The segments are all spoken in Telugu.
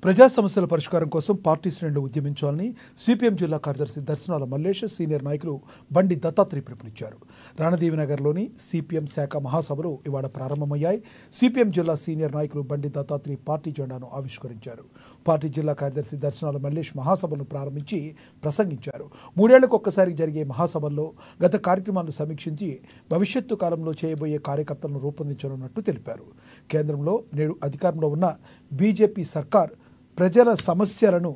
ప్రజా సమస్యల పరిష్కారం కోసం పార్టీ శ్రేణులు ఉద్యమించాలని సిపిఎం జిల్లా కార్యదర్శి దర్శనాల మల్లేష్ సీనియర్ నాయకులు బండి దత్తాత్రేయ పిలుపునిచ్చారు. రాణదేవినగర్లోని సిపిఎం శాఖ మహాసభలు ఇవాళ ప్రారంభమయ్యాయి. సిపిఎం జిల్లా సీనియర్ నాయకులు బండి దత్తాత్రేయ పార్టీ జెండాను ఆవిష్కరించారు. పార్టీ జిల్లా కార్యదర్శి దర్శనాల మల్లేష్ మహాసభలను ప్రారంభించి ప్రసంగించారు. 3 ఏళ్లకు ఒక్కసారి జరిగే మహాసభల్లో గత కార్యక్రమాలను సమీక్షించి భవిష్యత్తు కాలంలో చేయబోయే కార్యకర్తలను రూపొందించనున్నట్టు తెలిపారు. కేంద్రంలో నేడు అధికారంలో ఉన్న బీజేపీ సర్కార్ ప్రజల సమస్యలను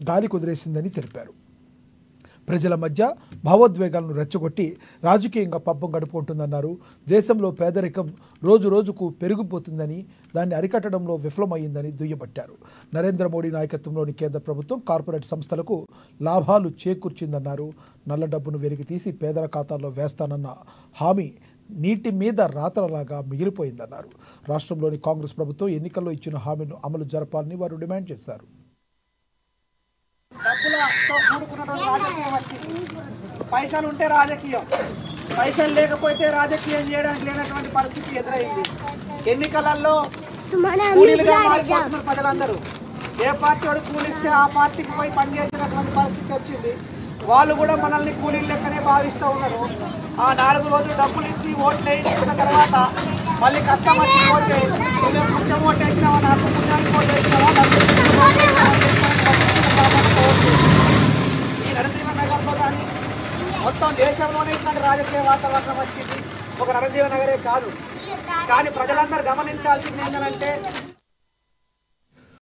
గాలి కుదిరేసిందని తెలిపారు. ప్రజల మధ్య భావోద్వేగాలను రెచ్చగొట్టి రాజకీయంగా పబ్బం గడుపుకుంటుందన్నారు. దేశంలో పేదరికం రోజు రోజుకు పెరిగిపోతుందని, దాన్ని అరికట్టడంలో విఫలమైందని దుయ్యబట్టారు. నరేంద్ర మోడీ నాయకత్వంలోని కేంద్ర ప్రభుత్వం కార్పొరేట్ సంస్థలకు లాభాలు చేకూర్చిందన్నారు. నల్ల డబ్బును వెలికితీసి పేదల ఖాతాల్లో వేస్తానన్న హామీ నీటి మీద రాతలలాగా మిగిలిపోయిందన్నారు. రాష్ట్రంలోని కాంగ్రెస్ ప్రభుత్వం ఎన్నికల్లో ఇచ్చిన హామీను అమలు జరపాలని వారు డిమాండ్ చేశారు. పైసలు ఉంటే రాజకీయం, పైసలు లేకపోతే రాజకీయం చేయడానికి లేనటువంటి పరిస్థితి ఎదురైంది. ఎన్నికలలో కూలీలుగా మారిపోతున్నారు ప్రజలందరూ. ఏ పార్టీ వాడు కూలిస్తే ఆ పార్టీకి పోయి పనిచేసినటువంటి పరిస్థితి వచ్చింది. వాళ్ళు కూడా మనల్ని కూలీలు లెక్కనే భావిస్తూ ఉన్నారు. ఆ 4 రోజులు డబ్బులు ఇచ్చి ఓట్లు వేయించుకున్న తర్వాత మళ్ళీ కష్టం వచ్చి పోతే ముఖ్యం ఓటు వేసినావా, నాకు పుణ్యానికి ఓటు వేసినావా, ఈ రణజీవన్ నగర్లో కానీ మొత్తం దేశంలోనే ఇట్లాంటి రాజకీయ వాతావరణం వచ్చింది. ఒక రణజీవన్ నగరే కాదు. కానీ ప్రజలందరూ గమనించాల్సింది ఏంటంటే